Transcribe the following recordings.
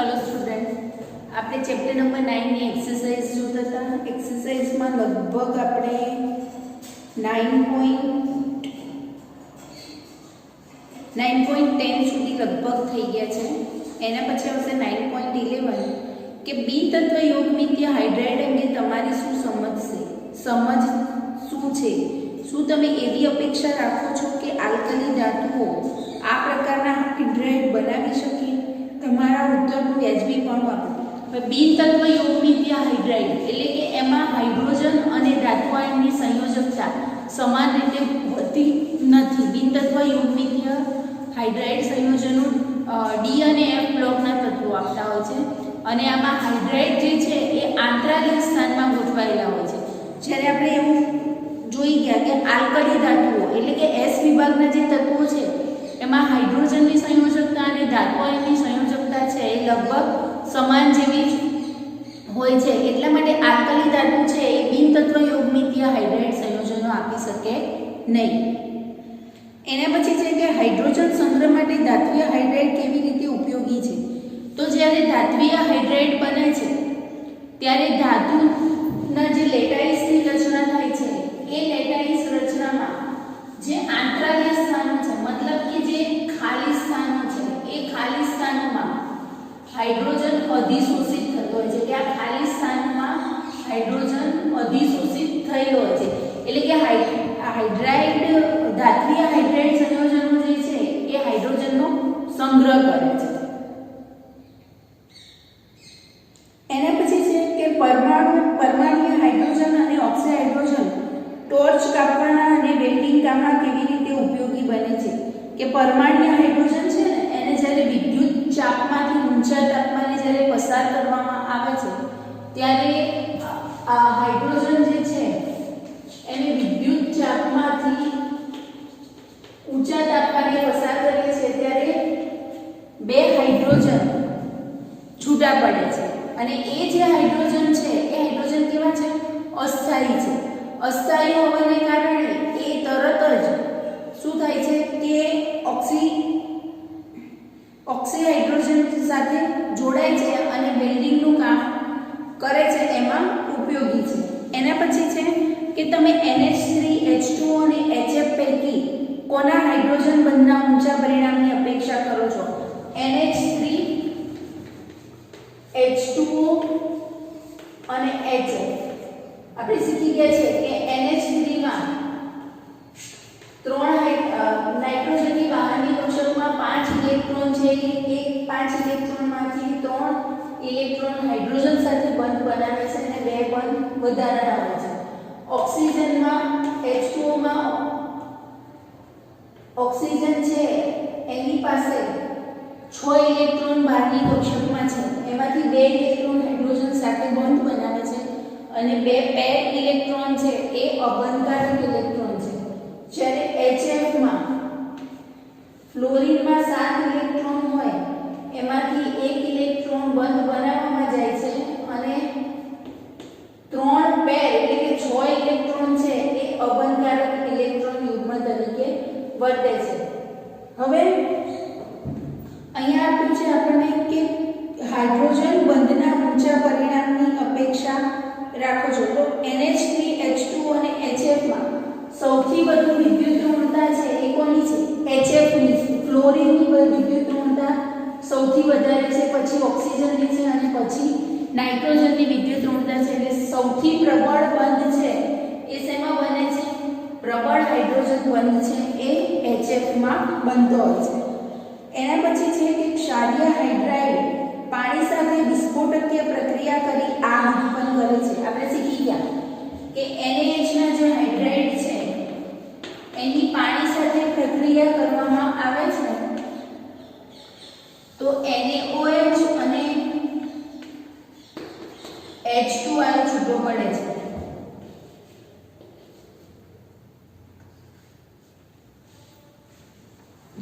Hello student, आपने chapter number 9 ની exercise જોતા હતા। એક્સરસાઇઝમાં લગભગ આપણે 9.10 સુધી લગભગ થઈ ગયા છે। એના પછી આવશે 9.11 કે બી તત્વ યોગ મિથ્યા હાઇડ્રાઇડ અંગે તમારી શું સમજ શું છે। શું તમે એવી અપેક્ષા રાખો છો કે આલ્કલી ધાતુઓ આ પ્રકારના હાઇડ્રાઇડ બનાવી શકે? તમારા ઉત્તરનું વ્યાજબીપણું આપો। બિન તત્વ યોગમિથ્યા હાઇડ્રાઇડ એટલે કે એમાં હાઇડ્રોજન અને ધાતુ આયનની સંયોજકતા સમાન રીતે હોતી નથી। બિન તત્વ યોગમિથ્યા હાઇડ્રાઇડ સંયોજનો ડી અને એફ બ્લોકના તત્વો આપતા હોય છે અને આમાં હાઇડ્રાઇડ જે છે એ આંતરાલીય સ્થાનમાં ગોઠવાયેલા હોય છે। જ્યારે આપણે એવું જોઈ ગયા કે આલ્કલી ધાતુઓ એટલે કે એસ વિભાગના જે તત્વો છે એમાં હાઇડ્રોજનની સંયોજકતા અને ધાતુ આયનની સંયોજકતા છે એ લગભગ સમાન જેવી હોય છે। એટલા માટે આલ્કલી ધાતુ છે એ બિન તત્વ યોગમિથ્યા હાઇડ્રાઇડ સંયોજનો આપી શકે નહીં। એના પછી છે કે હાઇડ્રોજન સંગ્રહ માટે ધાત્વિય હાઇડ્રાઇડ કેવી રીતે ઉપયોગી છે? તો જ્યારે ધાત્વિય હાઇડ્રાઇડ બને છે ત્યારે ધાતુના જે લેટાઇસની રચના થાય છે એ લેટાઇસ રચનામાં જે આંતરાલીય સ્થાનો છે મતલબ કે જે ખાલી સ્થાનો છે એ ખાલી સ્થાનોમાં હાઇડ્રોજન અધિશોષિત થતો હોય છે કે આ ખાલી સ્થાનમાં હાઇડ્રોજન અધિશોષિત થયેલો હોય છે। એટલે કે હાઇડ્રાઇડ ધાત્વિય હાઇડ્રાઇડ સંયોજનો જે છે એ હાઇડ્રોજનનો સંગ્રહ કરે છે। એના પછી છે કે પરમાણુય હાઇડ્રોજન અને ઓક્સી હાઇડ્રોજન ટોર્ચ કાપવાના અને વેલ્ડિંગ કામમાં કેવી રીતે ઉપયોગી બને છે? કે પરમાણુય હાઇડ્રોજન છે ને એને જ્યારે વિદ્યુત ચાપમાંથી ઊંચા તાપમાને જ્યારે પસાર કરવામાં આવે છે ત્યારે આ હાઇડ્રોજન જે છે એને વિદ્યુત ચાપમાંથી ઊંચા તાપમાને પસાર કરીએ છે ત્યારે બે હાઇડ્રોજન છૂટા પડે છે અને એ જે હાઇડ્રોજન છે એ હાઇડ્રોજન કેવા છે? અસ્થાયી છે। અસ્થાયી હોવાને કારણે એ તરત જ શું થાય છે કે ઓક્સી હાઇડ્રોજન સાથે જોડાય છે અને વેલ્ડિંગનું કામ કરે છે, એમાં ઉપયોગી છે। એના પછી છે કે તમે NH3 H2O અને HF પૈકી કોના હાઇડ્રોજન બંધના ઊંચા પરિણામની અપેક્ષા કરો છો? NH3 H2O અને HF આપણે શીખી ગયા છે કે NH3 માં 3 નાઇટ્રોજનની બહારની કક્ષકમાં 5 ઇલેક્ટ્રોન છે એ 5 ઇલેક્ટ્રોનમાંથી 3 ઇલેક્ટ્રોન હાઇડ્રોજન સાથે બંધ બનાવે છે અને 2 બંધ વધારાના હોય છે। ઓક્સિજનમાં H2O માં ઓક્સિજન છે એની પાસે 6 ઇલેક્ટ્રોન બહારની કક્ષકમાં છે, એમાંથી 2 ઇલેક્ટ્રોન હાઇડ્રોજન સાથે બંધ બનાવે છે અને 2 પેર ઇલેક્ટ્રોન છે એ અબંધકારક ઇલેક્ટ્રોન છે। જ્યારે HF માં ફ્લોરિનમાં 7 ઇલેક્ટ્રોન હોય એમાંથી 1 ઇલેક્ટ્રોન બંધ બનાવવામાં જાય છે અને 3 પેર એટલે કે 6 ઇલેક્ટ્રોન છે એ અબંધકારક ઇલેક્ટ્રોન યુગ્મ તરીકે વર્તે છે। હવે અહીંયા આપ્યું છે આપણને કે હાઇડ્રોજન બંધના ઊંચા પરિણામની અપેક્ષા રાખો છો। તો NH3 H2O અને HF માં સૌથી વધુ વિદ્યુત ઋણતા છે એ કોની છે? HF ની છે। ફ્લોરિનની વિદ્યુત ઋણતા સૌથી વધારે છે, પછી ઓક્સિજનની છે અને પછી નાઇટ્રોજનની વિદ્યુત ઋણતા છે। એટલે સૌથી પ્રબળ બંધ છે એ શેમાં બને છે? પ્રબળ હાઇડ્રોજન બંધ છે એ HF માં બનતો હોય છે। એના પછી છે કે ક્ષારીય હાઇડ્રાઇડ પાણી સાથે વિસ્ફોટકીય પ્રક્રિયા કરી આગ ઉત્પન્ન કરે છે। આપણે શીખી ગયા કે NaH ના જે હાઇડ્રાઇડ છે એની પાણી સાથે પ્રક્રિયા કરવામાં આવે છે તો NaOH અને H2O છૂટો પડે છે।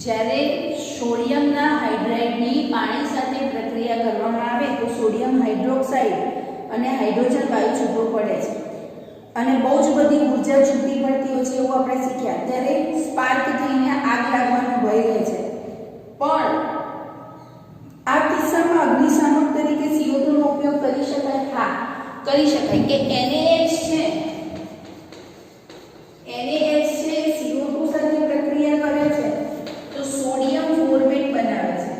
જ્યારે સોડિયમના હાઇડ્રાઇડની પાણી સાથે પ્રક્રિયા કરવામાં આવે તો સોડિયમ હાઇડ્રોક્સાઇડ અને હાઇડ્રોજન વાયુ છૂટો પડે છે અને બહુ જ બધી ઊર્જા છૂટી પડતી હોય છે એવું આપણે શીખ્યા। ત્યારે સ્પાર્ક થઈને આગ લાગવાનો ભય રહે છે, પણ આ કિસ્સામાં અગ્નિશામક તરીકે CO2 નો ઉપયોગ કરી શકાય? હા, કરી શકાય. કે NaH છે, NaH છે CO2 સાથે પ્રક્રિયા કરે છે તો સોડિયમ ફોર્મેટ બનાવે છે,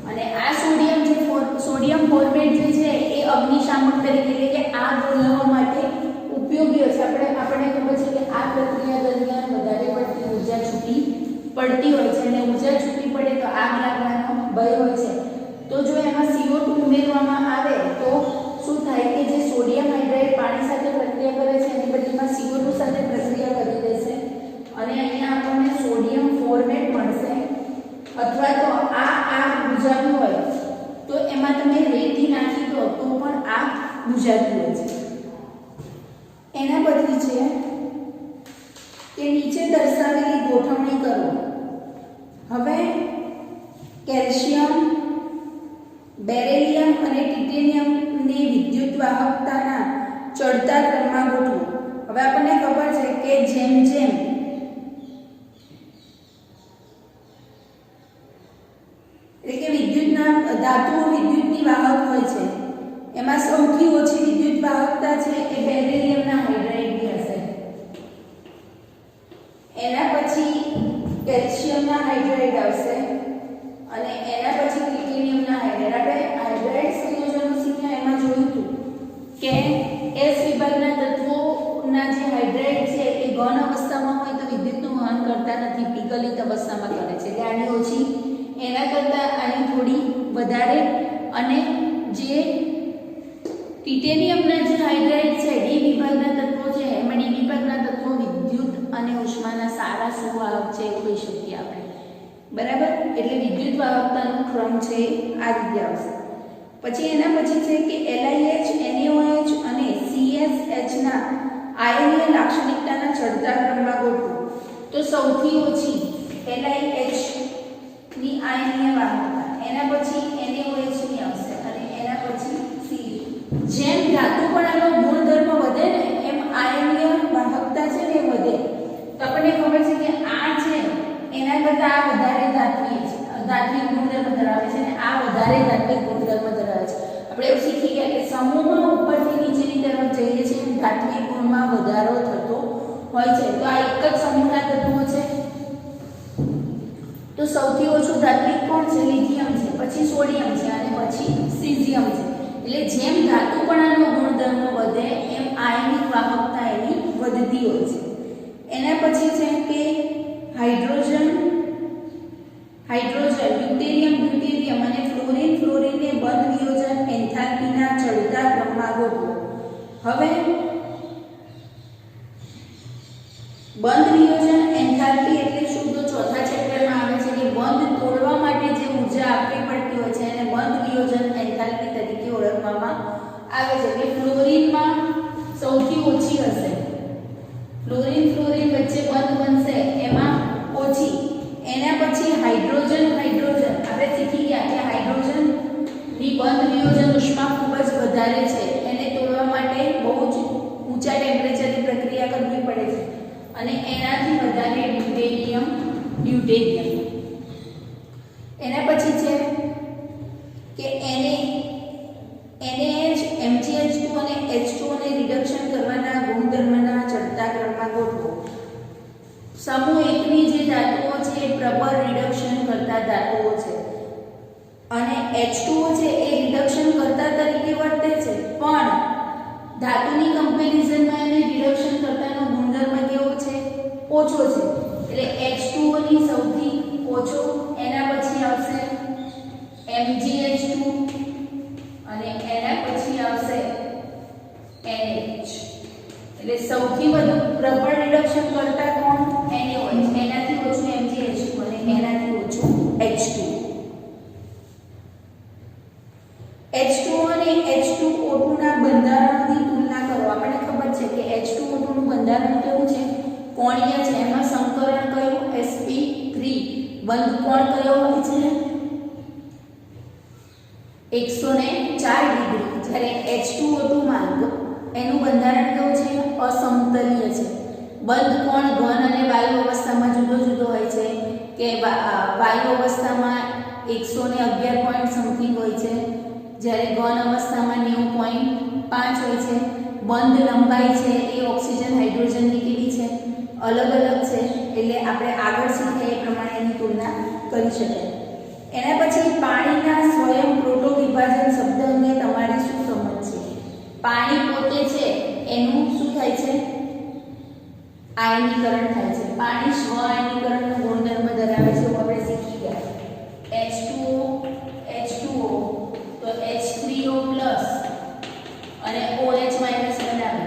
અને આ સોડિયમ ફોર્મેટ જે છે એ અગ્નિશામક તરીકે એટલે કે આગ ઓલવવા માટે ઉપયોગી છે. આપણે ખબર છે કે આ પ્રક્રિયા દરમિયાન વધારે પડતી ઊર્જા છૂટી પડતી હોય છે, અને ઊર્જા છૂટી પડે તો આગ લાગવાનો ભય હોય છે. તો જો એમાં CO2 ઉમેરવામાં આવે તો શું થાય કે જે સોડિયમ હાઇડ્રાઇડ પાણી સાથે પ્રક્રિયા કરે છે એની બદલીમાં CO2 સાથે પ્રક્રિયા કરી દેશે, અને અહીંયા આપણને સોડિયમ ફોર્મેટ મળશે. અથવા તો આ આગ બુઝાવી હોય તો એમાં તમે રેતી નાખી દો તો પણ આગ બુઝાતી હોય છે. એના પછી છે કે નીચે દર્શાવેલી ગોઠવણી કરો. હવે કેલ્શિયમ, બેરિલિયમ અને ટિટેનિયમની વિદ્યુત વાહકતાના ચડતા ક્રમમાં ગોઠવો. હવે આપણને ખબર છે કે જેમ જેમ એટલે કે ધાતુઓ વિદ્યુતની વાહક હોય છે, એમાં સૌથી ઓછી વિદ્યુત વાહકતા છે એ બેરિલિયમના હાઇડ્રાઇડની હશે. એના પછી કેલ્શિયમના હાઇડ્રાઇડ આવશે, અને એના પછી ટિટેનિયમના હાઇડ્રાઇડ. આપણે હાઇડ્રાઇડ સંયોજનો શીખ્યા એમાં જોયું હતું કે S વિભાગના તત્વોના જે હાઇડ્રાઇડ છે એ ઘન અવસ્થામાં હોય તો વિદ્યુતનું વહન કરતા નથી, વિકલિત અવસ્થામાં કરે છે, એટલે આની ઓછી, એના કરતાં આની થોડી વધારે. અને જે ટિટેનિયમના જે હાઇડ્રાઇડ છે D વિભાગના તત્વો છે એમાં D વિભાગના તત્વો વિદ્યુત અને ઉષ્માના સારા સુવાહક છે એવું કહી શકીએ આપણે, બરાબર. એટલે વિદ્યુત વાહકતાનો ક્રમ છે આ રીતે આવશે. પછી એના પછી છે કે LiH, NaOH અને CSH ના આયનીય લાક્ષણિકતાના ચડતા ક્રમમાં ગોઠવો. તો સૌથી ઓછી LiH ની આયનીય વાહકતા, એના પછી NaOH ની આવશે, અને એના પછી C. જેમ ધાતુપણાનો ગુણધર્મ વધે ને એમ આયનીય વાહકતા છે ને વધે. તો આપણને ખબર છે કે આ છે એના કરતાં આ વધારે ધાત્વિક ગુણધર્મ ધરાવે છે, અને આ વધારે ધાત્વિક ગુણધર્મ ધરાવે છે. આપણે એવું શીખી ગયા કે સમૂહમાં ઉપરથી નીચેની તરફ જઈએ છીએ એમ ધાત્વિક ગુણમાં વધારો થતો હોય છે. તો આ એક જ સમૂહના તત્વો છે. તો સૌથી ઓછું ધાત્વિક કોણ છે? લિથિયમ છે, પછી સોડિયમ છે, અને પછી સીઝિયમ છે. એટલે જેમ ધાતુપણાનો ગુણધર્મ વધે એમ આયનિક વાહકતા એની વધતી હોય છે. એના પછી છે કે હાઇડ્રોજન, ડ્યુટેરિયમ અને ફ્લોરિનને બંધ વિયોજન એન્થાલ્પીના ચડતા ક્રમમાં ગોઠવો. હવે બંધ વિયોજન એન્થાલ્પી એટલે શું? તો ચોથા ચેપ્ટરમાં આવે છે કે બંધ તોડવા માટે જે ઊર્જા આપવી પડતી હોય છે એને બંધ વિયોજન એન્થાલ્પી તરીકે ઓળખવામાં આવે છે. કે ફ્લોરિનમાં સૌથી ઓછી હશે, ફ્લોરિન વચ્ચે બંધ બનશે એમાં ઓછી. એના પછી હાઇડ્રોજન આપણે શીખી ગયા કે હાઇડ્રોજનની બંધ વિયોજન ઉષ્મા ખૂબ જ વધારે છે, એને તોડવા માટે બહુ જ ઊંચા ટેમ્પરેચરની પ્રક્રિયા કરવી પડે છે, અને એનાથી વધારે ડ્યુટેરિયમ. એના પછી છે કે NaH, MgH2 અને H2O ને રિડક્શન કરવાના ગુણધર્મના ચડતા ક્રમમાં ગોઠવો. સમૂહ 1 ની જે ધાતુઓ છે એ પ્રબળ રિડક્શન કરતા ધાતુઓ છે, અને H2O છે એ રિડક્શન કરતા તરીકે વર્તે છે, પણ ધાતુની કમ્પેરિઝનમાં એને રિડક્શન કરતાનો ગુણધર્મ કેવો છે? ઓછો છે. એટલે H2O ની સૌથી ઓછો, એના પછી આવશે MgH2 અને એના પછી આવશે NaH. એટલે સૌથી વધુ પ્રબળ રિડક્શન કરતા કોણ? NaOH, એનાથી ઓછું MgH2 અને એનાથી ઓછું H2. H2O અને H2O2 ના બંધારણની તુલના કરો. આપણને ખબર છે કે H2O2 નું બંધારણ કેવું છે? કોણીય છે. એમાં સંકરણ કયું? sp3. બંધ કોણ કયો હોય છે? 104 ડિગ્રી. જ્યારે H2O2 માં એનું બંધારણ કેવું છે? અસમતલીય છે. બંધ કોણ ઘન અને વાયુ અવસ્થામાં જુદો જુદો હોય છે. કે વાયુ અવસ્થામાં 111 પોઈન્ટ સમથિંગ હોય છે, જ્યારે ઘન અવસ્થામાં 90.5 હોય છે. બંધ લંબાઈ છે એ ઓક્સિજન હાઇડ્રોજનની કેવી છે, અલગ અલગ છે, એટલે આપણે આગળ શીખ્યા એ પ્રમાણે એની તુલના કરી શકાય. એના પછી પાણીના સ્વયં પ્રોટો વિભાજન શબ્દ અંગે તમારી શું સમજ છે? પાણી પોતે છે એનું શું થાય છે, આયનીકરણ થાય છે. પાણી સ્વ આયનીકરણનો ગુણધર્મ ધરાવે છે, આપણે શીખી ગયા. H2O H2O તો H3O+ અને OH- બનાવે.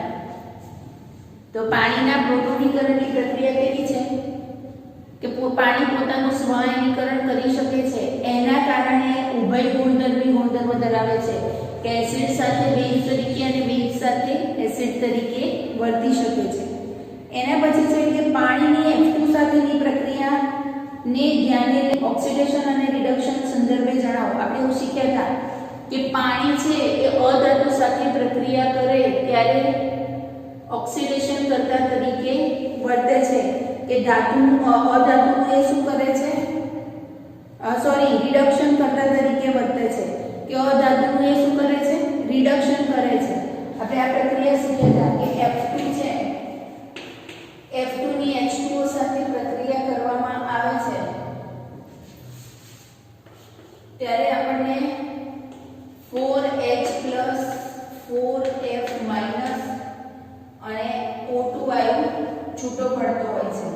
તો પાણીના પ્રોટોનીકરણની પ્રક્રિયા કેવી છે કે પાણી પોતાનું સ્વ આયનીકરણ કરી શકે છે. એના કારણે ઉભય ગુણધર્મ ધરાવે છે કે એસિડ સાથે બેઝ તરીકે અને બેઝ સાથે એસિડ તરીકે વર્તી શકે છે. એના પછી છે કે પાણીની F2 સાથેની પ્રક્રિયાને ધ્યાને લઈ ઓક્સિડેશન અને રિડક્શન સંદર્ભે જણાવો. આપણે એવું શીખ્યા હતા કે પાણી છે એ અધાતુ સાથે પ્રક્રિયા કરે ત્યારે ઓક્સિડેશન કરતા તરીકે વર્તે છે, કે ધાતુનું અધાતુનું એ શું કરે છે, રિડક્શન કરતા તરીકે વર્તે છે, કે અધાતુનું એ શું કરે છે, રિડક્શન કરે છે. આપણે આ પ્રક્રિયા શીખ્યા હતા કે F2 છે, F2 ની H2O સાથે પ્રક્રિયા કરવામાં આવે છે ત્યારે આપણને 4H+ 4F- અને O2 વાયુ છૂટો પડતો હોય છે.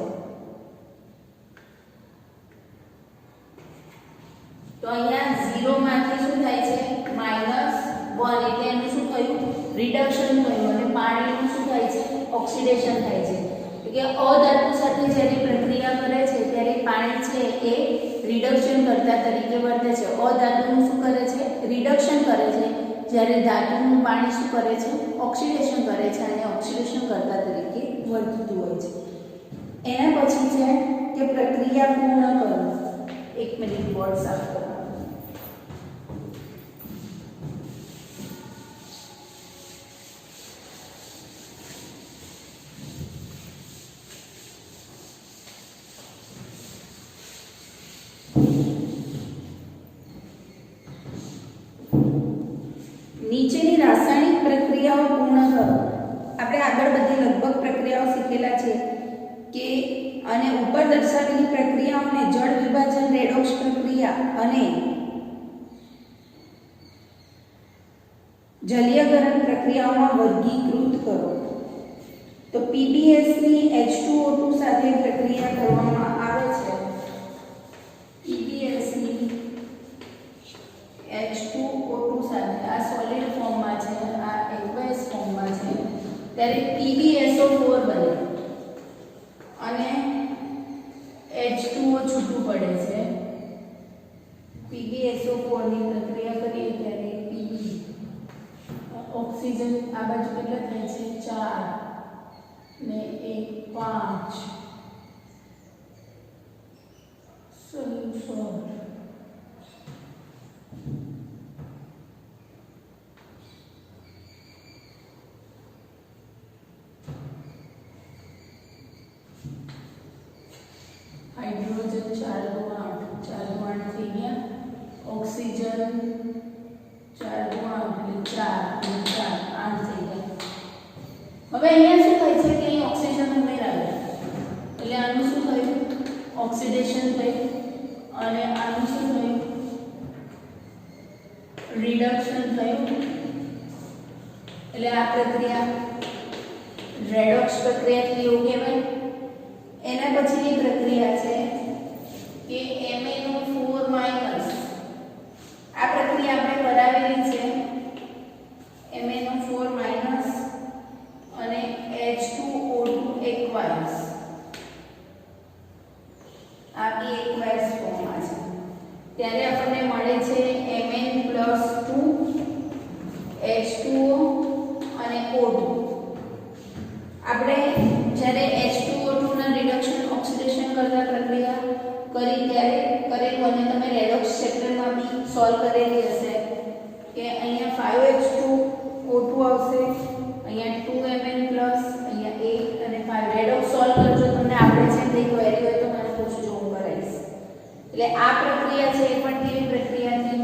તો અહીંયા 0 માંથી શું થાય છે, -1, એટલે એનું શું થયું, રિડક્શન થયું, અને પાણીનું શું થાય છે, ઓક્સિડેશન થાય છે. કે અધાતુ સાથે જ્યારે પ્રક્રિયા કરે છે ત્યારે પાણી છે એ રિડક્શન કરતા તરીકે વર્તે છે. અધાતુનું શું કરે છે, રિડક્શન કરે છે, જ્યારે ધાતુનું પાણી શું કરે છે, ઓક્સિડેશન કરે છે અને ઓક્સિડેશન કરતા તરીકે વર્તતું હોય છે. એના પછી છે કે પ્રક્રિયા પૂર્ણ કરો. 1 મિનિટ બોર્ડ સાફ કરો. નીચેની રાસાયણિક પ્રક્રિયાઓ પૂર્ણ કરો. આપણે આગળ બધી લગભગ પ્રક્રિયાઓ શીખેલા છે કે અને ઉપર દર્શાવેલી પ્રક્રિયાઓને જળ વિભાજન, રેડોક્સ પ્રક્રિયા અને જલીયકરણ પ્રક્રિયાઓમાં વર્ગીકૃત કરો. તો PbS ની H2O2 સાથે પ્રક્રિયા કરવામાં આવે છે. PbS ની H2O2 સાથે આ સોલિડ ફોર્મમાં છે, આ એક્વસ ફોર્મમાં છે, ત્યારે PbSO4 બને અને H2O છૂટું પડે છે. PbSO4 ની પ્રક્રિયા કરીએ ત્યારે Pb ઓક્સિજન આ બાજુ કેટલા થાય છે, 4 ને 1 5 સલ્ફર हाइड्रोजन 4 2 8 થઈ ગયા, ઓક્સિજન 4 2 8 એટલે 4 8 થઈ ગયા. હવે અહીંયા શું થાય છે કે અહીં ઓક્સિજન ઉમેરાય એટલે આનું શું થયું, ઓક્સિડેશન થયું, અને આનું શું થયું, રિડક્શન થયું. એટલે આ પ્રક્રિયા રેડોક્સ પ્રક્રિયા થી એવું કહેવાય. એના પછીની પ્રક્રિયા છે કે MnO4- આ પ્રક્રિયા આપણે કરાવેલી છે. MnO4- અને H2O2 એકવાઇઝ, આ બી એકવાઇઝ ફોર્મમાં છે. ત્યારે આપણને મળે છે Mn+2 H2O અને O2. આપણે જ્યારે H2O2 ના રિડક્શન ઓક્સિડેશન કરતા પ્રક્રિયા કરી ત્યારે કરેલું, અને તમે રેડોક્સ ચેપ્ટરમાં બી સોલ્વ કરેલી હશે કે અહીંયા 5H2O2 આવશે, અહીંયા 2Mn+, અહીંયા 8 અને 5. રેડોક્સ સોલ્વ કરજો, તમને આવડે છે તે ક્વેરી હોય તો મને પૂછજો, હું કરાવીશ. એટલે આ પ્રક્રિયા છે એ પણ કેવી પ્રક્રિયા થઈ?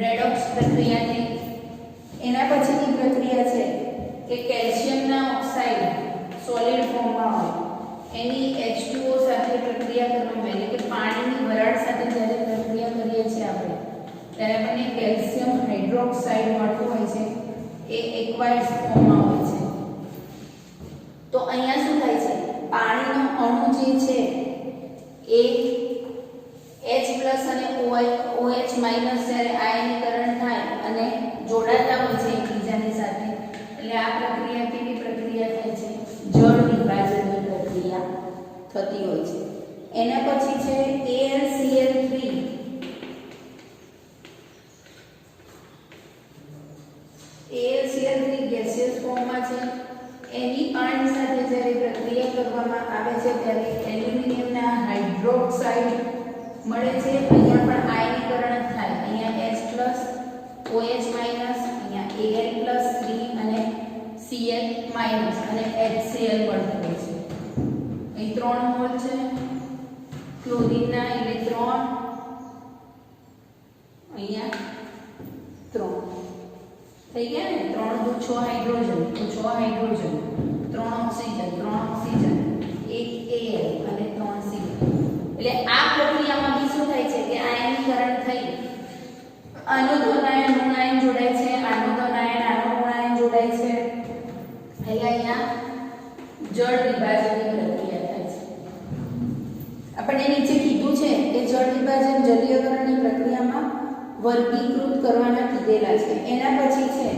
રેડોક્સ પ્રક્રિયા થઈ. એના પછીની પ્રક્રિયા છે કે કેલ્શિયમના ઓક્સાઇડ સોલિડ ફોર્મમાં હોય એની H2O સાથે પ્રક્રિયા કરવામાં એટલે કે પાણીની વરાળ સાથે જ્યારે પ્રક્રિયા કરીએ છીએ આપણે ત્યારે આપણને કેલ્શિયમ હાઇડ્રોક્સાઇડ મળતું હોય છે એ એક્વાયર્ડ ફોર્મમાં હોય છે. તો અહીંયા શું થાય છે? પાણીનો અણુ જે છે એ H+ અને OH- જ્યારે આયનીકરણ થાય અને જોડાતા હોય છે એકબીજાની સાથે એટલે આ પ્રક્રિયા કેવી પ્રક્રિયા થાય છે? જળ વિભાજનની પ્રક્રિયા થતી હોય છે. એના પછી છે AlCl3. AlCl3 ગેસિયસ ફોર્મમાં છે. એની પાણી સાથે જ્યારે પ્રક્રિયા કરવામાં આવે છે ત્યારે એલ્યુમિનિયમના હાઇડ્રોક્સાઇડ મળે છે. અહીંયા પણ આયનીકરણ થાય. અહીંયા H+, OH-, અહીંયા Al+3 અને Cl- અને HCl મળતું હોય છે. અહીં 3 મોલ છે ક્લોરીનના ઇલેક્ટ્રોન, અહીંયા 3 થઈ ગયા ને. 3 દુ 6 હાઇડ્રોજન, તો 6 હાઇડ્રોજન, 3 ઓક્સિજન, 1 Al અને 3 Cl. એટલે આ પ્રક્રિયામાં બી શું થાય છે કે આયનીકરણ થઈ આનો ધ્રુવાયન ઋણાયન જોડાય છે, આનો ધ્રુવાયન આનો ઋણાયન જોડાય છે. એટલે અહીંયા જળ વિભાજનની પ્રક્રિયા થાય છે. આપણે નીચે કીધું છે કે જળ વિભાજન જલીયકરણની પ્રક્રિયામાં વર્ગીકૃત કરવાના કીધેલા છે. એના પછી છે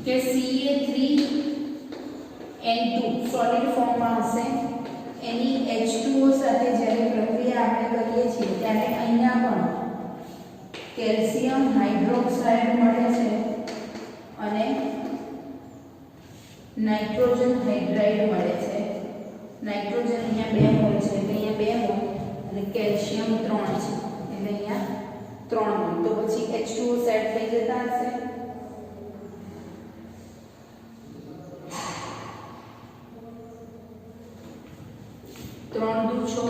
કે Ca3N2 સોલિડ ફોર્મમાં હશે. એની H2O સાથે જ્યારે પ્રક્રિયા આપણે કરીએ છીએ ત્યારે અહીંયા પણ કેલ્શિયમ હાઇડ્રોક્સાઇડ મળે છે અને નાઇટ્રોજન હાઇડ્રાઇડ મળે છે. નાઇટ્રોજન અહીંયા 2 મોલ છે એટલે અહીંયા 2 મોલ અને કેલ્શિયમ 3 છે એટલે અહીંયા 3 મોલ. તો પછી H2O સેટ થઈ જતા હશે. ત્રણ દુ 6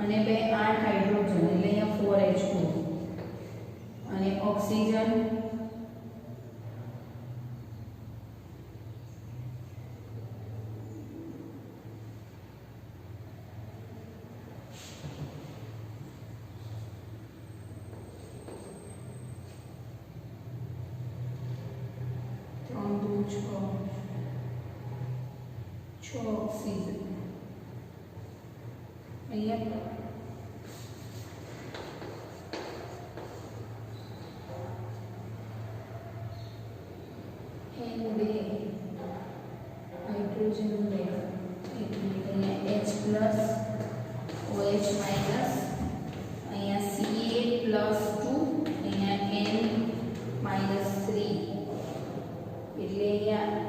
અને 2 8 હાઇડ્રોજન એટલે અહીંયા 4H2 અને ઓક્સિજન છ ઓક્સિજન અહીંયા N2 હાઇડ્રોજન 2 એટલે અહીંયા H+, OH-, અહીંયા Ca+2 અહીંયા N-3 એટલે અહીંયા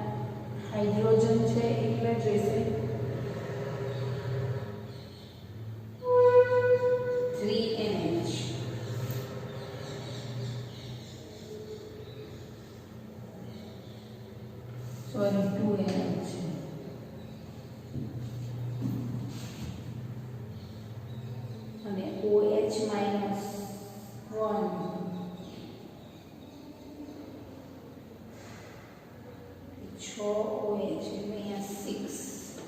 હાઇડ્રોજન છે એટલે જોઈશે 3NH. સોરી 2NH અને OH- 1 6 OH એટલે અહીંયા 6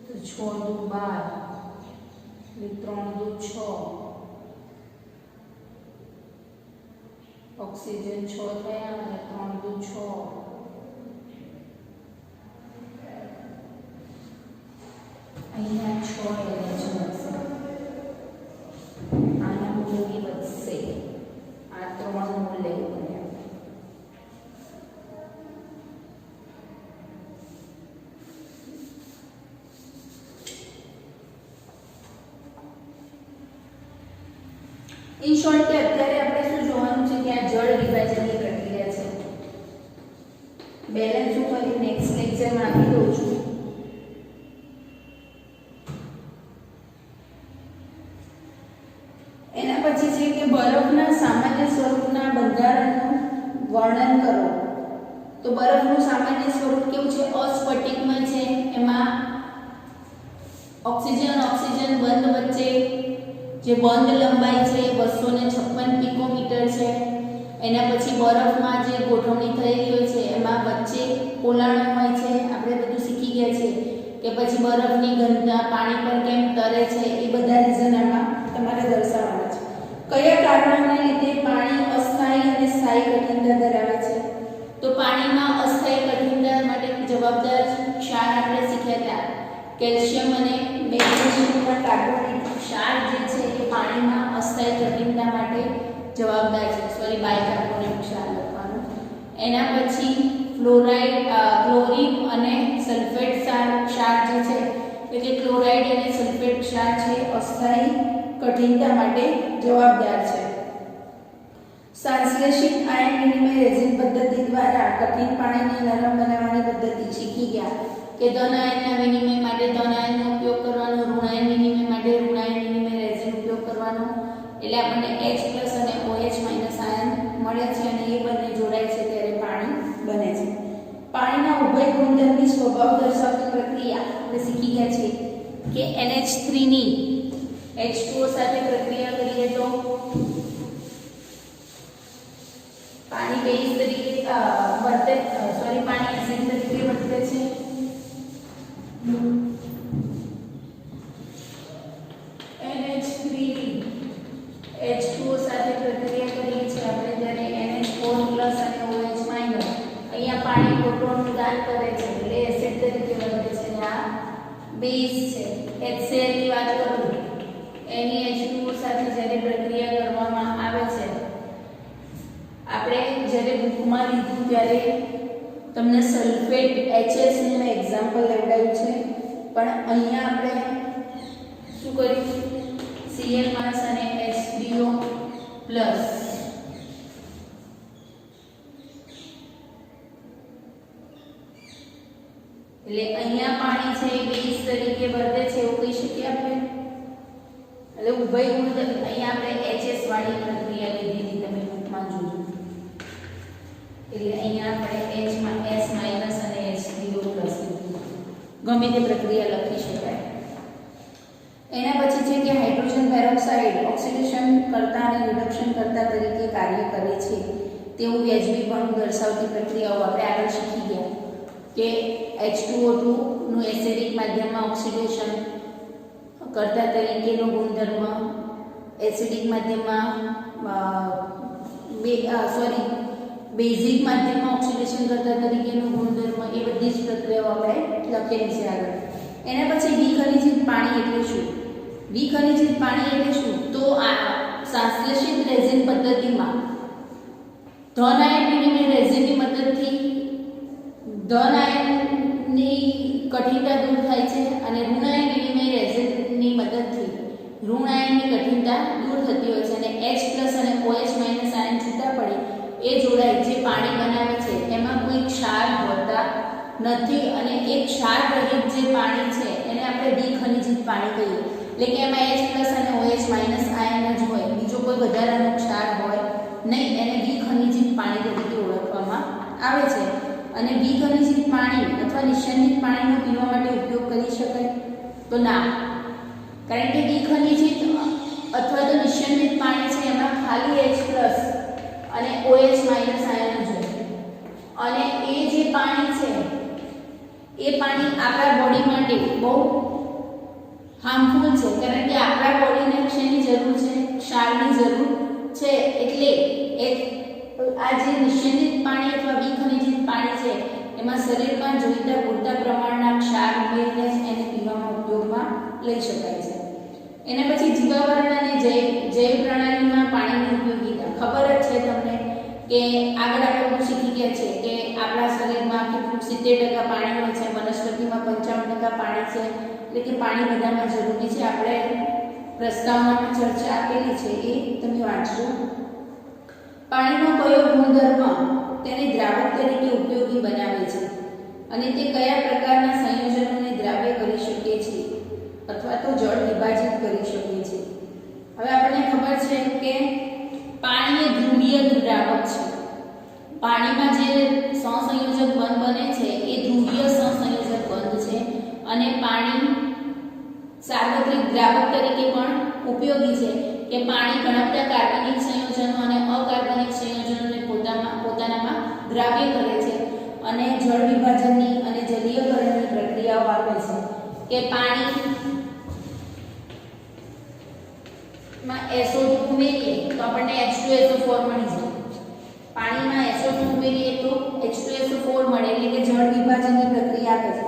તો 6 દુ 12 એટલે 3 દુ 6 ઓક્સિજન 6 થયા અને 3 દુ 6 અહીંયા 6 LH મળશે. આના મૂલ્ય વધશે. આ 3 મૂલ્ય લેવું પડે. ઇન શોર્ટ કે અત્યારે આપણે શું જોવાનું છે કે આ જળ વિભાજનની પ્રક્રિયા છે. બેલેન્સ હું ફરી નેક્સ્ટ લેક્ચરમાં આપી દઉં છું. એના પછી છે કે બરફના સામાન્ય સ્વરૂપના બંધારણનું વર્ણન કરો. તો બરફનું સામાન્ય સ્વરૂપ કેવું છે? અસ્ફટિકમય છે. એમાં ઓક્સિજન બંધ વચ્ચે જે બંધ લંબાઈ છે એ 256 પિકોમીટર છે. એના પછી બરફમાં જે ગોઠવણી થયેલી હોય છે એમાં વચ્ચે પોલાણો હોય છે. આપણે બધું શીખી ગયા છે કે પછી બરફની ઘનતા પાણી પર કેમ તરે છે એ બધા રીઝન આમાં તમારે દર્શાવવાના છે. કયા કારણોને લીધે પાણી અસ્થાયી અને સ્થાયી કઠિનતા ધરાવે છે? તો પાણીમાં અસ્થાયી કઠિનતા માટે જવાબદાર ક્ષાર આપણે શીખ્યા હતા. કેલ્શિયમ અને મેગ્નેશિયમના કાર્બોનેટ ક્ષાર જે છે એ પાણીમાં અસ્થાયી કઠિનતા માટે જવાબદાર છે. સોરી, બાયકાર્બોનેટ ક્ષાર લખવાનું. એના પછી ફ્લોરાઇડ, ક્લોરીન અને સલ્ફેટ ક્ષાર જે છે એટલે કે ક્લોરાઇડ અને સલ્ફેટ ક્ષાર છે અસ્થાયી કઠિનતા માટે જવાબદાર છે. સંશ્લેષિત આયન વિનિમય રેઝિન પદ્ધતિ દ્વારા કઠિન પાણીને નરમ બનાવવાની પદ્ધતિ શીખી ગયા કે ધન આયનના વિનિમય માટે ધન આયનનો ઉપયોગ કરવાનો, ઋણ આયન વિનિમય માટે ઋણ આયન વિનિમય રેઝિન ઉપયોગ કરવાનો. એટલે આપણને H+ અને OH- આયન મળે છે અને એ બંને જોડાય છે ત્યારે પાણી બને છે. પાણીના ઉભય ગુણધર્મની સ્વભાવ દર્શાવતી પ્રક્રિયા આપણે શીખી ગયા છે કે NH3 ની H2O સાથે પ્રક્રિયા કરીએ તો પાણી બેઝ તરીકે વર્તે, સોરી, પાણી એસિડ તરીકે વર્તે છે. NH3 H2O સાથે પ્રક્રિયા કરીએ છીએ આપણે ત્યારે NH4+ અને OH-. અહીંયા પાણી પ્રોટોનનું દાન કરે છે એટલે એસિડ તરીકે વર્તે છે અને આ બેઝ છે. HCl ની વાત કરું, એની H2O સાથે જ્યારે પ્રક્રિયા કરવામાં આવે છે, આપણે જ્યારે બુકમાં લીધું ત્યારે તમને સલ્ફેટ HS નું એક્ઝામ્પલ લેવડાવ્યું છે, પણ અહીંયા આપણે શું કરીશું? Cl- અને H3O+. એટલે અહીંયા પાણી છે એ બેઝ તરીકે વર્તે છે એવું કહી શકીએ આપણે. એટલે ઉભય ગુણધર્મ અહીંયા આપણે HS વાળી પ્રક્રિયા લીધી, તમે બુકમાં જોજો. એટલે અહીંયા આપણે S- અને H3O+ ગમે તે પ્રક્રિયા લખી શકાય. એના પછી છે કે હાઇડ્રોજન પેરોક્સાઇડ ઓક્સિડેશન કરતા અને રિડક્શન કરતા તરીકે કાર્ય કરે છે તેવું વ્યાજબીપણું દર્શાવતી પ્રક્રિયાઓ આપણે આગળ શીખી ગયા કે H2O2 નું એસિડિક માધ્યમમાં ઓક્સિડેશન કરતા તરીકેનો ગુણધર્મ, એસિડિક માધ્યમમાં બેઝિક માધ્યમમાં ઓક્સિડેશન કરતા તરીકેનો ગુણધર્મ, એ બધી જ પ્રક્રિયાઓ આપણે લખેલી છે આગળ. એના પછી વિખનિજિત પાણી એટલે શું? વિખનિજિત પાણી એટલે શું? તો આ સંશ્લેષિત રેઝિન પદ્ધતિમાં ધન આયન વિનિમય રેઝિનની મદદથી ધન આયનની કઠિનતા દૂર થાય છે અને ઋણ આયન વિનિમય રેઝિનની મદદથી ઋણ આયનની કઠિનતા દૂર થતી હોય છે અને H+ અને OH- આયન છૂટા પડે એ જોડાય જે પાણી બનાવે છે એમાં કોઈ ક્ષાર હોતા નથી અને એક ક્ષાર રહિત જે પાણી છે એને આપણે વિખનિજિત પાણી કહીએ. એટલે કે એમાં H+ અને OH- આયન જ હોય, બીજો કોઈ વધારાનો ક્ષાર હોય નહીં. એને વિખનિજિત પાણી તરીકે ઓળખવામાં આવે છે. અને વિખનિજિત પાણી અથવા નિશ્ચંદિત પાણીનો પીવા માટે ઉપયોગ કરી શકાય? તો ના, કારણ કે વિખનિજિત અથવા તો નિશ્ચંદિત પાણી છે એમાં ખાલી H+ અને OH- આયન જ હોય અને એ જે પાણી છે એ પાણી આપણા બોડી માટે બહુ હાર્મફુલ છે, કારણ કે આપણા બોડીને શેની જરૂર છે? ક્ષારની જરૂર છે. એટલે આ જે નિશ્ચંદિત પાણી અથવા વિખનિજિત પાણી છે એમાં શરીરમાં જોઈતા પૂરતા પ્રમાણના ક્ષાર ઉમેરીને જ એને પીવામાં ઉપયોગમાં લઈ શકાય છે. એના પછી જીવાવરણ અને જૈવ પ્રણાલીમાં પાણીની ઉપયોગિતા ખબર જ છે તમને કે આગળ આપણે શીખી ગયા છે કે આપણા શરીરમાં કેટલું 70% પાણી હોય છે, વનસ્પતિમાં 55% પાણી છે. એટલે કે પાણી બધામાં જરૂરી છે. આપણે પ્રસ્તાવનામાં ચર્ચા આપેલી છે, એ તમે વાંચજો. પાણીનો કયો ગુણધર્મ તેને દ્રાવક તરીકે ઉપયોગી બનાવે છે અને તે કયા પ્રકારના સંયોજનોને દ્રાવ્ય કરી શકે છે અથવા તો જળ વિભાજિત કરી શકે છે? હવે આપણને ખબર છે કે પાણી એ ધ્રુવીય દ્રાવક છે. પાણીમાં જે સહસંયોજક બંધ બને છે એ ધ્રુવીય સહસંયોજક બંધ છે અને પાણી સાર્વત્રિક દ્રાવક તરીકે પણ ઉપયોગી છે કે પાણી ઘણા બધા કાર્બનિક સંયોજનો અને અકાર્બનિક સંયોજનોને પોતાનામાં દ્રાવ્ય કરે છે અને જળ વિભાજનની અને જલીયકરણની પ્રક્રિયાઓ આપે છે કે પાણીમાં SO2 ઉમેરીએ તો આપણને H2SO4 મળી જાય. પાણીમાં SO2 ઉમેરીએ તો H2SO4 મળે એટલે કે જળ વિભાજનની પ્રક્રિયા આપે છે.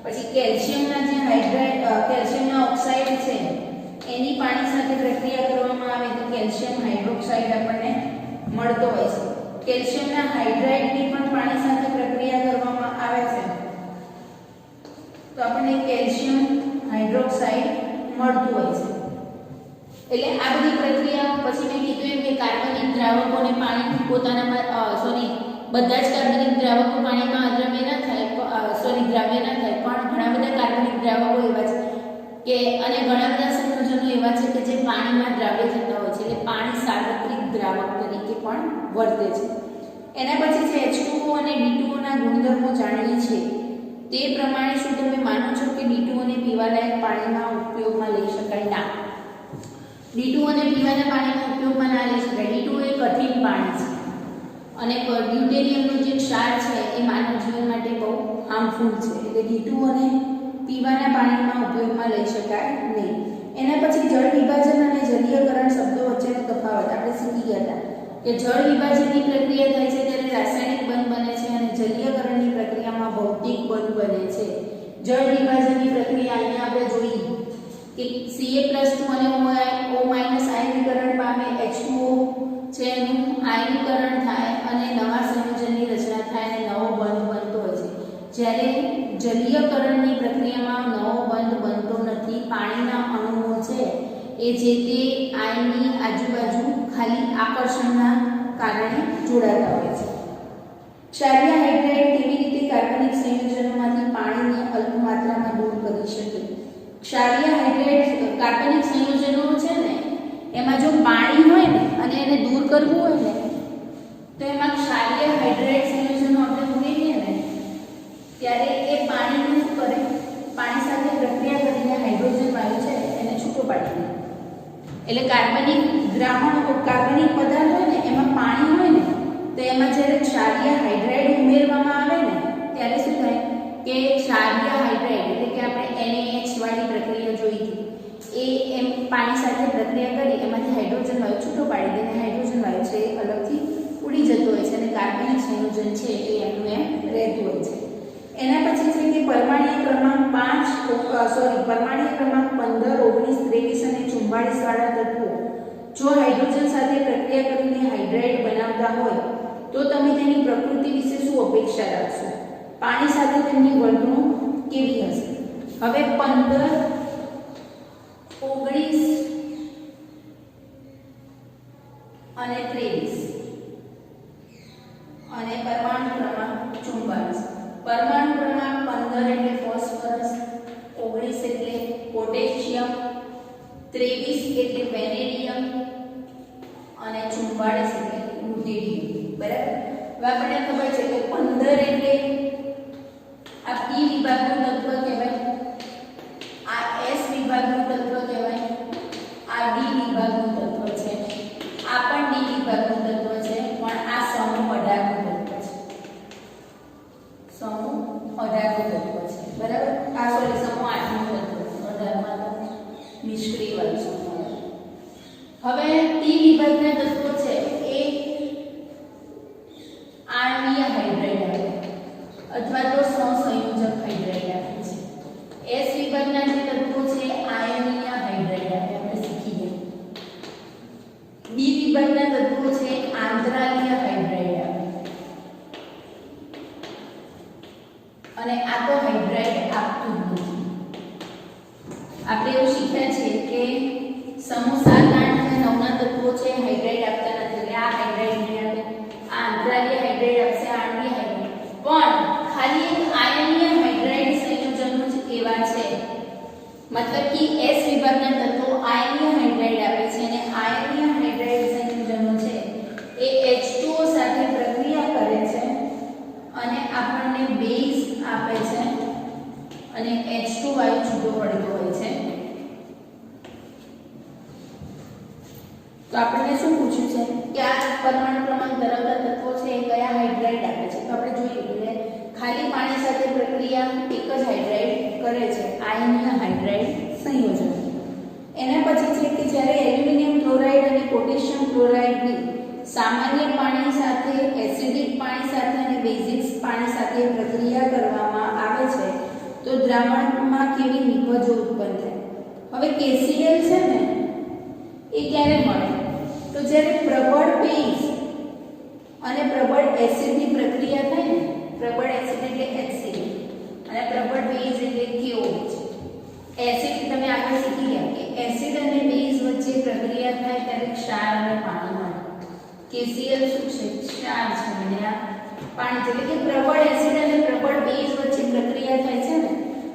પછી કેલ્શિયમના જે હાઇડ્રેટ કેલ્શિયમના ઓક્સાઇડ છે એની પાણી સાથે પ્રક્રિયા કરવામાં આવે તો કેલ્શિયમ હાઇડ્રોક્સાઇડ આપણને મળતો હોય છે. કેલ્શિયમના હાઇડ્રાઇડની પણ પાણી સાથે પ્રક્રિયા કરવામાં આવે છે તો આપણને કેલ્શિયમ હાઇડ્રોક્સાઇડ મળતું હોય છે. એટલે આ બધી પ્રક્રિયા પછી મેં કીધું એમ કે કાર્બનિક દ્રાવકોને પાણી પોતાનામાં બધા જ કાર્બનિક દ્રાવકો પાણીમાં અદ્રાવ્ય ન થાય દ્રાવ્ય ન થાય પણ ઘણા બધા કાર્બનિક દ્રાવકો એવા છે કે અને ઘણા બધા સંયોજનો એવા છે કે જે પાણીમાં દ્રાવ્ય થતા હોય છે એટલે પાણી સાર્વત્રિક દ્રાવક તરીકે પણ વર્તે છે. એના પછી છે H2O અને D2O ના ગુણધર્મો જાણીએ છીએ તે પ્રમાણે શું તમે માનો છો કે D2O ને પીવાલાયક પાણીમાં ઉપયોગમાં લઈ શકાય? ના, D2O ને પીવાના પાણીમાં ઉપયોગમાં ના લઈ શકાય. D2O એ કઠિન પાણી છે અને ડ્યુટેરિયમનું જે ક્ષાર છે એ માનવ જીવન માટે બહુ હાર્મફુલ છે એટલે D2O ને પીવાના પાણીમાં ઉપયોગમાં લઈ શકાય નહીં. એના પછી જળ વિભાજન અને જલીયકરણ શબ્દો વચ્ચેનો તફાવત આપણે શીખી ગયા હતા કે જળ વિભાજનની પ્રક્રિયા થાય છે ત્યારે રાસાયણિક બંધ બને છે અને જલીયકરણની પ્રક્રિયામાં ભૌતિક બંધ બને છે. જળ વિભાજનની પ્રક્રિયા અહીંયા આપણે જોઈ કે Ca+2 અને O- આયનીકરણ પામે, H2O છે એનું આયનીકરણ થાય અને નવા સંયોજનની રચના થાય અને નવો બંધ બનતો હોય છે. જ્યારે જલીયકરણની પ્રક્રિયામાં નવો બંધ બનતો નથી. પાણીના અણુઓ છે એ જે તે આયનની આજુબાજુ ખાલી આકર્ષણના કારણે જોડાતા હોય છે. ક્ષારીય હાઇડ્રેટ કેવી રીતે કાર્બનિક સંયોજનોમાંથી પાણીને અલ્પ માત્રામાં દૂર કરી શકે? ક્ષારીય હાઇડ્રેટ કાર્બનિક સંયોજનો છે ને એમાં જો પાણી હોય ને અને એને દૂર કરવું હોય ને તો એમાં ક્ષારીય હાઇડ્રેટ સંયોજનો આપણે ઉમેરીએ ને ત્યારે એ પાણીનું શું કરે? પાણી સાથે પ્રક્રિયા કરીને હાઇડ્રોજન વાયુ છે એને છૂટો પાડી દે. એટલે કાર્બનિક કાર્બનિક પદાર્થ હોય ને એમાં પાણી હોય ને તો એમાં જ્યારે ક્ષારીય હાઇડ્રેટ ઉમેરવામાં આવે ને ત્યારે શું થાય કે ક્ષારીય હાઇડ્રેટ એટલે કે આપણે NaH વાળી પ્રક્રિયા જોઈ હતી એ એમ પાણી સાથે પ્રક્રિયા કરી એમાંથી હાઇડ્રોજન વાયુ છૂટો પાડી દે અને હાઇડ્રોજન વાયુ છે એ અલગથી ઉડી જતો હોય છે અને કાર્બનિક સંયોજન છે એ એનું એમ રહેતું હોય છે. એના પછી છે કે પરમાણ્વીય ક્રમાંક 15, 19, 23 અને 44 વાળા તત્વો જો હાઇડ્રોજન સાથે પ્રક્રિયા કરીને હાઇડ્રાઇડ બનાવતા હોય તો તમે તેની પ્રકૃતિ વિશે શું અપેક્ષા રાખશો? પાણી સાથે તેમની વર્તણૂક કેવી હશે? હવે 15, 19 અને 23 અને પરમાણુ ક્રમાંક 44. પરમાણુ ક્રમાંક 15 એટલે ફોસ્ફરસ, 19 એટલે પોટેશિયમ, 23 એટલે વેનેડિયમ અને 44 એટલે રુટેરિયમ. બરાબર? હવે આપણને ખબર છે કે 15 એટલે આ P વિભાગનું તત્વ કહેવાય, આ S વિભાગનું તત્વ કહેવાય, આ D વિભાગનું તત્વ છે, આ પણ D વિભાગનું તત્વ છે પણ આ સમૂહ 18 નું તત્વ છે. સમૂહ 18 નું તત્વ છે. બરાબર? આ સોરી સમૂહ 8 નું તત્વ છે. 18 માં તો નિષ્ક્રિય વાળું સમૂહ. હવે T વિભાગના તત્વો છે એ આણ્વીય હાઇડ્રેટ આવે અથવા તો સહસંયોજક હાઇડ્રેટ આવે છે. S વિભાગના જે તત્વો છે આયનીય હાઇડ્રેટ આવે આપણે શીખી ગયા. B વિભાગના તત્વો છે આંતરાલીય હાઇડ્રેટ આવે અને આ તો હાઇડ્રેટ આપતું જ નથી. આપણે એવું શીખ્યા છે કે સમૂહ 7, 8 અને 9 ના તત્વો છે હાઇડ્રેટ આપતા નથી એટલે આ હાઇડ્રેટ નહીં આપે, આ આંતરાલીય હાઇડ્રેટ આપશે, આણ્વીય હાઇડ્રેટ. પણ ખાલી એક આયનીય હાઇડ્રેટ સંયોજનો જ એવા છે મતલબ કે S વિભાગના તત્વો આયનીય હાઇડ્રેટ આપે છે અને આયનીય હાઇડ્રેટ સંયોજનો છે એ H2O સાથે પ્રક્રિયા કરે છે અને આપણને બેઝ આપે છે અને H2 વાયુ છૂટો પડતો હોય છે તો આપણને શું પૂછ્યું છે કે આ પરમાણુ ક્રમાંક ધરાવતા તત્વો છે એ કયા હાઇડ્રાઇડ આપે છે? તો આપણે જોઈ લીધું ને, ખાલી પાણી સાથે પ્રક્રિયા એક જ હાઇડ્રાઇડ કરે છે, આયનીય હાઇડ્રાઇડ સંયોજન. એના પછી છે કે જ્યારે એલ્યુમિનિયમ ક્લોરાઇડ અને પોટેશિયમ ક્લોરાઇડની સામાન્ય પાણી સાથે, એસિડિક પાણી સાથે અને બેઝિક પાણી સાથે પ્રક્રિયા કરવામાં આવે છે તો દ્રાવણમાં કેવી નિપજો ઉત્પન્ન થાય? હવે KCl છે ને એ ક્યારે મળે? તો જ્યારે પ્રબળ બેઝ અને પ્રબળ એસિડની પ્રક્રિયા થાય ને, પ્રબળ એસિડ એટલે HCl અને પ્રબળ બેઝ એટલે KOH. એસિડ તમે આગળ શીખી ગયા કે એસિડ અને બેઝ વચ્ચે પ્રક્રિયા થાય ત્યારે ક્ષાર અને પાણી મળે. KCl શું છે? ક્ષાર છે અને આ પાણી છે. એટલે કે પ્રબળ એસિડ અને પ્રબળ બેઝ વચ્ચે પ્રક્રિયા થાય છે ને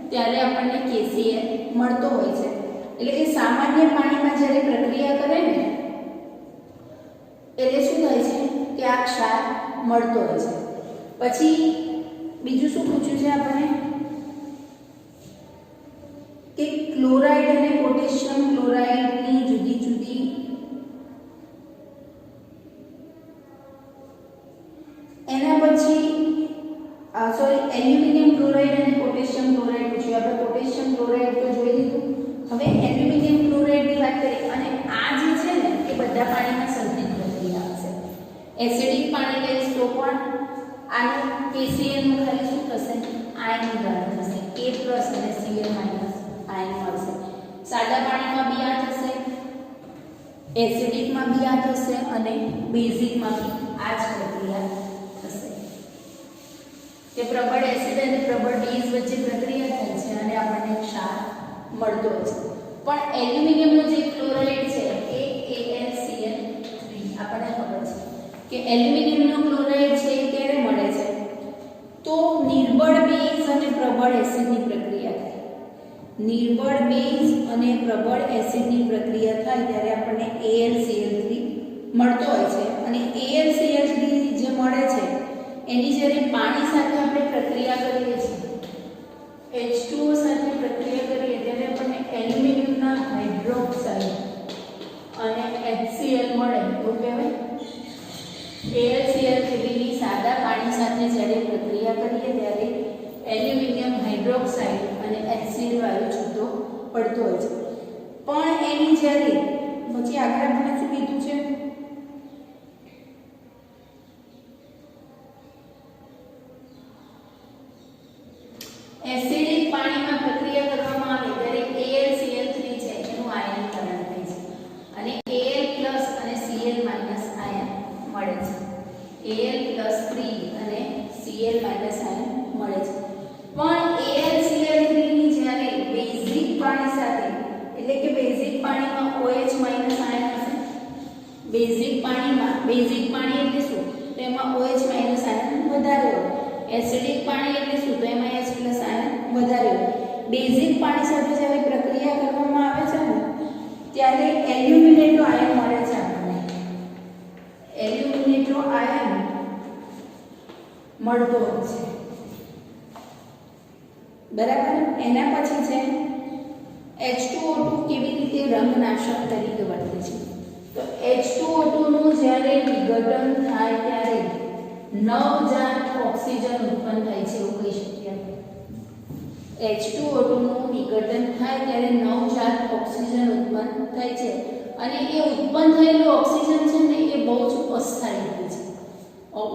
ત્યારે આપણને KCl મળતો હોય છે. એટલે કે સામાન્ય પાણીમાં જ્યારે પ્રક્રિયા કરે ને એટલે શું થાય છે કે આ ક્ષાર મળતો હોય છે. પછી બીજું શું પૂછ્યું છે આપણને કે ક્લોરાઇડ અને પોટેશિયમ ક્લોરાઇડની જુદી જુદી એના પછી એલ્યુમિનિયમ ક્લોરાઇડ અને પોટેશિયમ ક્લોરાઇડ પૂછ્યું. આપણે પોટેશિયમ ક્લોરાઇડ તો જોઈ લીધું. હવે એલ્યુમિનિયમ ક્લોરાઇડની વાત કરીએ અને આ જે છે ને એ બધા પાણીમાં સંતૃપ્ત પ્રક્રિયા હશે. એસિડિક પાણી લઈશ તો પણ આનું KCl નું ખાલી શું થશે? આયનીકરણ થશે. A+ અને Cl- આયન મળશે. સાદા પાણીમાં બી આ થશે, એસિડિકમાં બી આ થશે અને બેઝિકમાં બી આ જ પ્રક્રિયા થશે. તે પ્રબળ એસિડ અને પ્રબળ બેઝ વચ્ચે પ્રક્રિયા થાય છે અને આપણને ક્ષાર મળતો હોય છે. પણ એલ્યુમિનિયમનો જે ક્લોરાઇડ છે એ AlCl3 આપણને ખબર છે કે એલ્યુમિનિયમનો ક્લોરાઇડ છે એ ક્યારે મળે છે? તો નિર્બળ બેઝ અને પ્રબળ એસિડની પ્રક્રિયા થાય. નિર્બળ બેઝ અને પ્રબળ એસિડની પ્રક્રિયા થાય ત્યારે આપણને AlCl3 મળતો હોય છે. અને AlCl3 જે મળે છે એની જ્યારે પાણી સાથે આપણે પ્રક્રિયા કરીએ છીએ, H2O સાથે પ્રક્રિયા કરીએ ત્યારે આપણને એલ્યુમિનિયમના હાઇડ્રોક્સાઇડ અને HCl મળે તો કહેવાય AlCl3 ની સાદા પાણી સાથે જ્યારે પ્રક્રિયા કરીએ ત્યારે એલ્યુમિનિયમ હાઇડ્રોક્સાઇડ અને HCl વાયુ છૂટો પડતો હોય છે. પણ એની જ્યારે પછી આગળ આપણે શું કીધું છે? એસિડિક પાણીમાં પ્રક્રિયા કરવામાં આવે ત્યારે AlCl3 છે એનું આયનીકરણ થાય છે અને Al+ અને Cl- આયન મળે છે. Al+3 અને Cl- આયન મળે છે. પણ AlCl3 ની જ્યારે બેઝિક પાણી સાથે, એટલે કે બેઝિક પાણીમાં OH- આયન હશે. બેઝિક પાણી એટલે શું? તો એમાં OH- આયન વધારે હોય. એસિડિક પાણી એટલે શું? તો એમાં H+ આયન વધારે હોય. બેઝિક પાણી સાથે જ્યારે પ્રક્રિયા કરવામાં આવે છે ને ત્યારે એલ્યુમિનેટો આયન મળે છે આપણને. એલ્યુમિનેટો આયન મળતો હોય છે. બરાબર. એના પછી છે H2O2 કેવી રીતે રંગનાશક તરીકે વર્તે છે? તો H2O2 નું જ્યારે વિઘટન થાય ત્યારે નવજાત ઓક્સિજન ઉત્પન્ન થાય છે એવું કહી શકીએ. H2O2 નું વિઘટન થાય ત્યારે નવજાત ઓક્સિજન ઉત્પન્ન થાય છે અને એ ઉત્પન્ન થયેલો ઓક્સિજન છે ને એ બહુ જ અસ્થાયી હોય છે.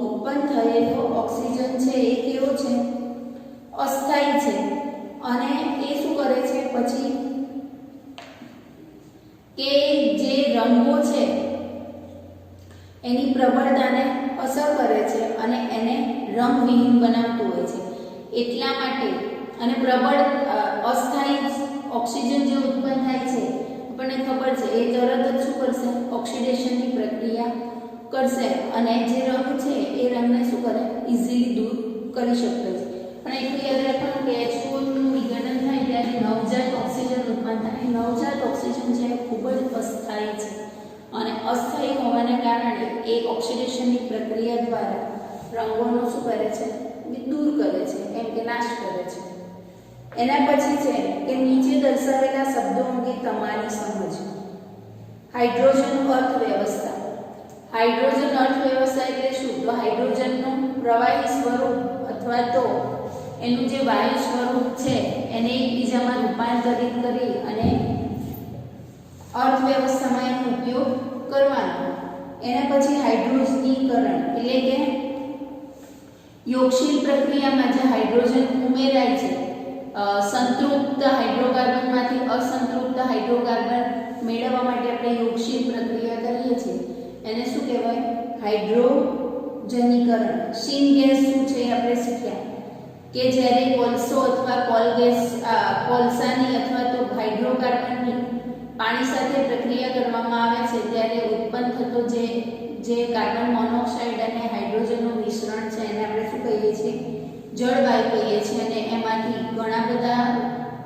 ઉત્પન્ન થયેલો ઓક્સિજન છે એ કેવો છે? અસ્થાયી છે. અને એ શું કરે છે પછી કે જે રંગો છે એની પ્રબળતાને અસર કરે છે અને એને રંગવિહીન બનાવતું હોય છે. એટલા માટે અને પ્રબળ અસ્થાયી ઓક્સિજન જે ઉત્પન્ન થાય છે આપણને ખબર છે એ તરત જ શું કરશે? ઓક્સિડેશનની પ્રક્રિયા કરશે અને જે રંગ છે એ રંગને શું કરે? ઇઝીલી દૂર કરી શકે છે. પણ એટલું યાદ રાખવાનું કે H2O નું વિઘટન થાય ત્યારે નવજાત ઓક્સિજન ઉત્પન્ન થાય. નવજાત ઓક્સિજન છે ખૂબ જ અસ્થાયી છે અને અસ્થાયી હોવાને કારણે એ ઓક્સિડેશનની પ્રક્રિયા દ્વારા રંગોનો શું કરે છે? દૂર કરે છે, એમ કે નાશ કરે છે. એના પછી છે કે નીચે દર્શાવેલા શબ્દો અંગે તમારી સમજ. હાઇડ્રોજન અર્થવ્યવસ્થા. હાઇડ્રોજન અર્થવ્યવસ્થા એટલે શું? તો હાઇડ્રોજનનું પ્રવાહી સ્વરૂપ અથવા તો એનું જે વાયુ સ્વરૂપ છે એને એકબીજામાં રૂપાંતરિત કરી અને અર્થવ્યવસ્થામાં એનો ઉપયોગ કરવાનો. એના પછી હાઇડ્રોજનીકરણ એટલે કે યોગશીલ પ્રક્રિયામાં જે હાઇડ્રોજન ઉમેરાય છે, સંતૃપ્ત હાઇડ્રોકાર્બનમાંથી અસંતૃપ્ત હાઇડ્રોકાર્બન મેળવવા માટે આપણે યોગશીલ પ્રક્રિયા કરીએ છીએ. એને શું કહેવાય? હાઇડ્રોજનીકરણ. શીન ગેસ શું છે આપણે શીખ્યા કે જ્યારે કોલસો અથવા કોલસાની અથવા તો હાઇડ્રોકાર્બનની પાણી સાથે પ્રક્રિયા કરવામાં આવે છે ત્યારે ઉત્પન્ન થતો જે કાર્બન મોનોક્સાઇડ અને હાઇડ્રોજનનું મિશ્રણ છે એને આપણે શું કહીએ છીએ? જળવાયુ કહીએ છીએ. અને એમાંથી ઘણા બધા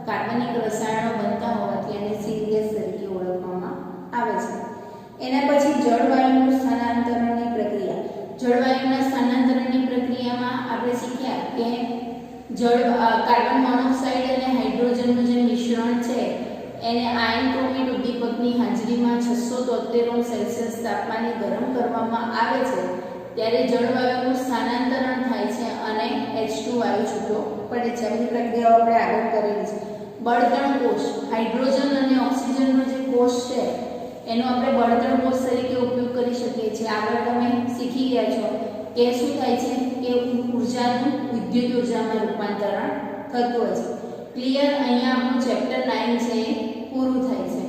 કાર્બનિક રસાયણો બનતા હોવાથી એને સીનગેસ તરીકે ઓળખવામાં આવે છે. એના પછી જળવાયુનું સ્થાનાંતરણની પ્રક્રિયા. જળવાયુના સ્થાનાંતરણની પ્રક્રિયામાં આપણે શીખ્યા કે કાર્બન મોનોક્સાઇડ અને હાઇડ્રોજનનું જે મિશ્રણ છે એને આયન ક્રોમેટ ઉદ્દીપકની હાજરીમાં 673 સેલ્સિયસ તાપમાને ગરમ કરવામાં આવે છે ત્યારે જળવાયુનું સ્થાનાંતરણ થાય છે અને H2 વાયુ છૂટો પડે છે. આવી પ્રક્રિયાઓ આપણે આગળ કરેલી છે. બળતણ કોષ. હાઇડ્રોજન અને ઓક્સિજનનો જે કોષ છે એનો આપણે બળતણ કોષ તરીકે ઉપયોગ કરી શકીએ છીએ. આગળ તમે શીખી ગયા છો કે શું થાય છે કે ઉર્જાનું વિદ્યુત ઉર્જામાં રૂપાંતરણ થતું હોય છે. ક્લિયર? અહીંયા આપણું ચેપ્ટર 9 છે એ પૂરું થાય છે.